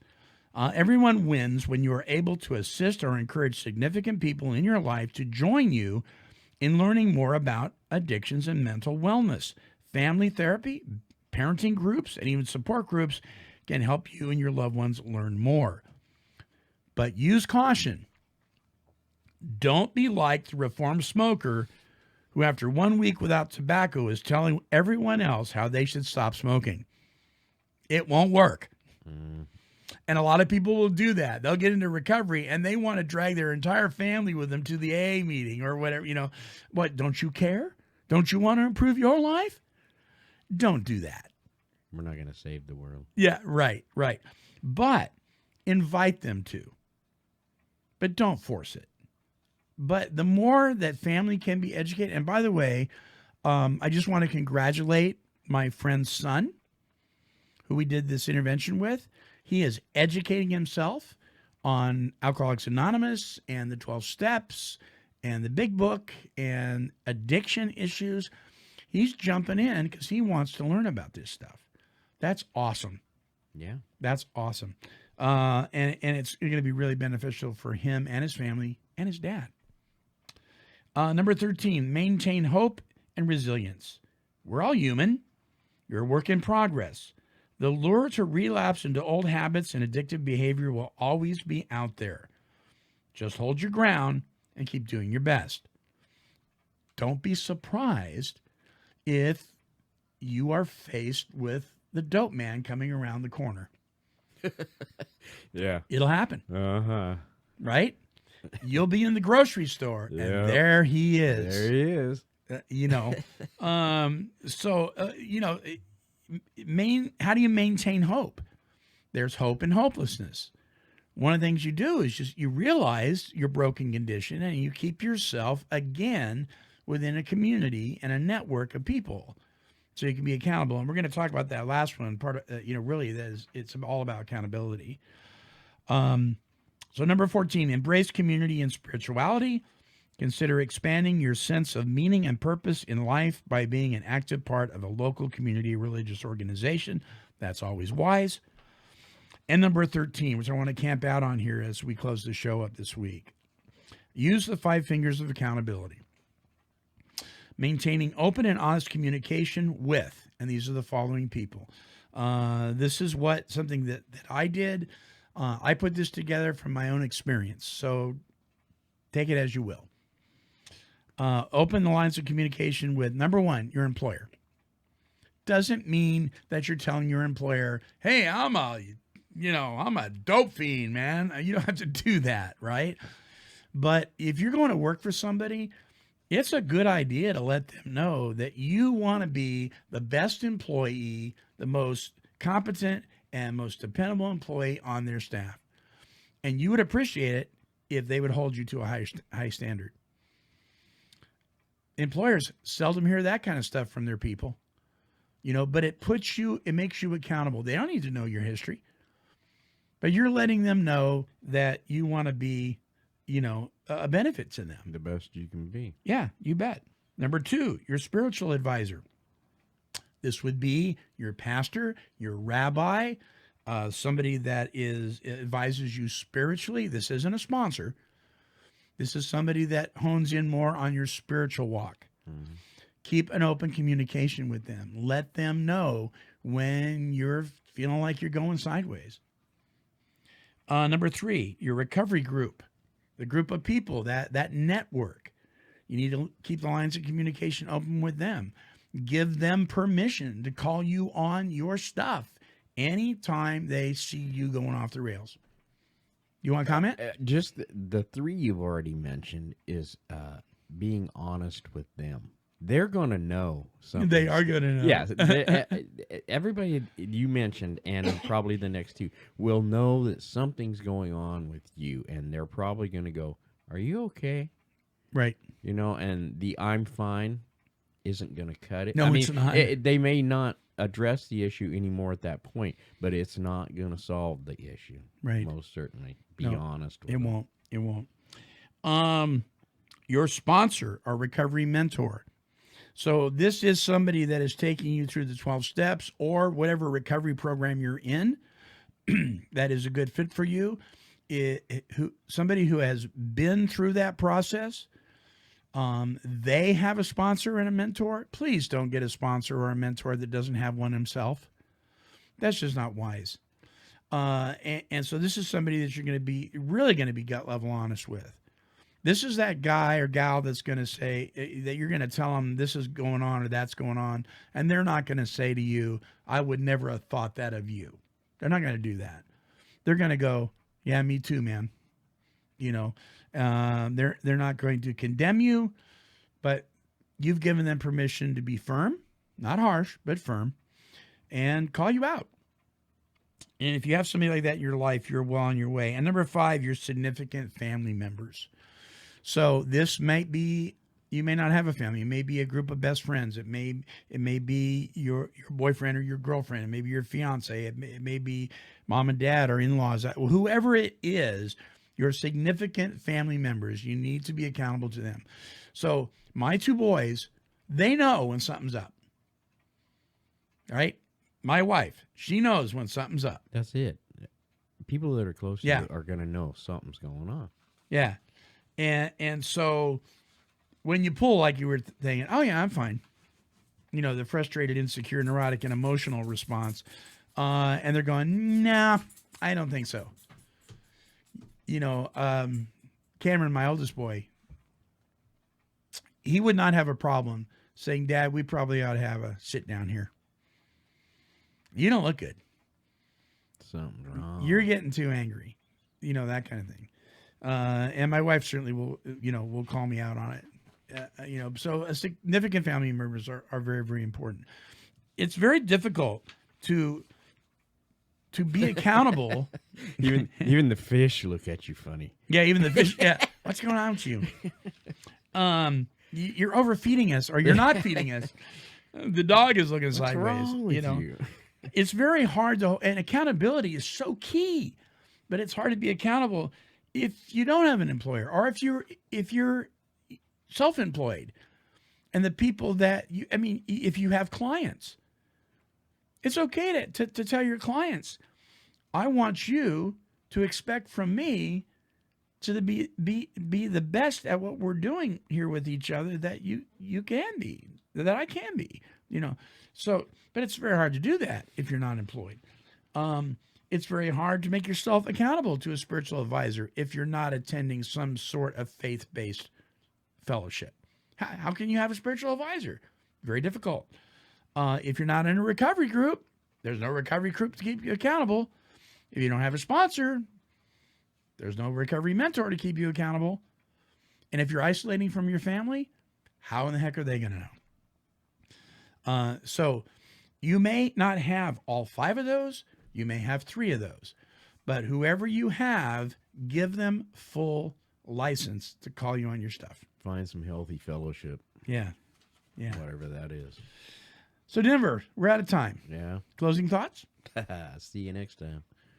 Everyone wins when you are able to assist or encourage significant people in your life to join you in learning more about addictions and mental wellness. Family therapy, parenting groups, and even support groups can help you and your loved ones learn more. But use caution. Don't be like the reformed smoker who, after 1 week without tobacco, is telling everyone else how they should stop smoking. It won't work. And a lot of people will do that. They'll get into recovery and they want to drag their entire family with them to the AA meeting or whatever. What, don't you care? Don't you want to improve your life? Don't do that. We're not going to save the world. Yeah, right. But invite them to. But don't force it. But the more that family can be educated, and by the way, I just want to congratulate my friend's son, who we did this intervention with. He is educating himself on Alcoholics Anonymous and the 12 Steps and the Big Book and addiction issues. He's jumping in because he wants to learn about this stuff. That's awesome. Yeah. That's awesome. And it's going to be really beneficial for him and his family and his dad. Number 13, maintain hope and resilience. We're all human. You're a work in progress. The lure to relapse into old habits and addictive behavior will always be out there. Just hold your ground and keep doing your best. Don't be surprised if you are faced with the dope man coming around the corner. Yeah. It'll happen. Uh-huh. Right? You'll be in the grocery store, and there he is. There he is. How do you maintain hope? There's hope in hopelessness. One of the things you do is just you realize your broken condition and you keep yourself again within a community and a network of people so you can be accountable. And we're going to talk about that last one part of, really it's all about accountability. So number 14, embrace community and spirituality. Consider expanding your sense of meaning and purpose in life by being an active part of a local community religious organization. That's always wise. And number 13, which I want to camp out on here as we close the show up this week. Use the 5 fingers of accountability. Maintaining open and honest communication with, and these are the following people. This is something that I did. I put this together from my own experience. So take it as you will. Open the lines of communication with, number 1, your employer. Doesn't mean that you're telling your employer, hey, I'm a dope fiend, man. You don't have to do that, right? But if you're going to work for somebody, it's a good idea to let them know that you want to be the best employee, the most competent and most dependable employee on their staff. And you would appreciate it if they would hold you to a high standard. Employers seldom hear that kind of stuff from their people, but it makes you accountable. They don't need to know your history, but you're letting them know that you want to be, a benefit to them. The best you can be. Yeah, you bet. Number 2, your spiritual advisor. This would be your pastor, your rabbi, somebody that advises you spiritually. This isn't a sponsor. This is somebody that hones in more on your spiritual walk. Mm-hmm. Keep an open communication with them. Let them know when you're feeling like you're going sideways. Number 3, your recovery group, the group of people, that network. You need to keep the lines of communication open with them. Give them permission to call you on your stuff anytime they see you going off the rails. You want to comment? Just the 3 you've already mentioned is being honest with them. They're going to know something. They are going to know. Yeah. Everybody you mentioned, and probably the next 2, will know that something's going on with you, and they're probably going to go, "Are you okay?" Right. And the "I'm fine" isn't going to cut it. No, it's not. They may not address the issue anymore at that point, but it's not going to solve the issue. Right. Most certainly. Be honest with it them. It won't. Your sponsor, our recovery mentor. So this is somebody that is taking you through the 12 steps or whatever recovery program you're in that is a good fit for you. Somebody who has been through that process. They have a sponsor and a mentor. Please don't get a sponsor or a mentor that doesn't have one himself. That's just not wise. And so this is somebody that you're going to be really going to be gut level honest with. This is that guy or gal that's going to say that you're going to tell them this is going on or that's going on. And they're not going to say to you, "I would never have thought that of you." They're not going to do that. They're going to go, "Yeah, me too, man." They're not going to condemn you, but you've given them permission to be firm, not harsh, but firm, and call you out. And if you have somebody like that in your life, you're well on your way. And number 5, your significant family members. So this might be, you may not have a family. It may be a group of best friends. It may be your boyfriend or your girlfriend. It may be your fiance. It may be mom and dad or in-laws. Whoever it is, your significant family members, you need to be accountable to them. So my 2 boys, they know when something's up. All right? My wife, she knows when something's up. That's it. People that are close to you are going to know something's going on. Yeah. And so when you pull like you were thinking, "Oh, yeah, I'm fine." The frustrated, insecure, neurotic, and emotional response. And they're going, "Nah, I don't think so." Cameron, my oldest boy, he would not have a problem saying, "Dad, we probably ought to have a sit down here. You don't look good. Something's wrong. You're getting too angry." That kind of thing. And my wife certainly will call me out on it. So a significant family members are very, very important. It's very difficult to be accountable. even the fish look at you funny. Yeah, even the fish. Yeah, what's going on with you? You're overfeeding us, or you're not feeding us. The dog is looking sideways. Wrong with you? It's very hard to, and accountability is so key, but it's hard to be accountable if you don't have an employer, or if you're self-employed, and the people that if you have clients. It's okay to tell your clients, "I want you to expect from me to be the best at what we're doing here with each other that you can be, that I can be." So, but it's very hard to do that if you're not employed. It's very hard to make yourself accountable to a spiritual advisor if you're not attending some sort of faith-based fellowship. How can you have a spiritual advisor? Very difficult. If you're not in a recovery group, there's no recovery group to keep you accountable. If you don't have a sponsor, there's no recovery mentor to keep you accountable. And if you're isolating from your family, how in the heck are they going to know? So you may not have all 5 of those. You may have 3 of those. But whoever you have, give them full license to call you on your stuff. Find some healthy fellowship. Yeah. Whatever that is. So Denver, we're out of time. Yeah. Closing thoughts? See you next time.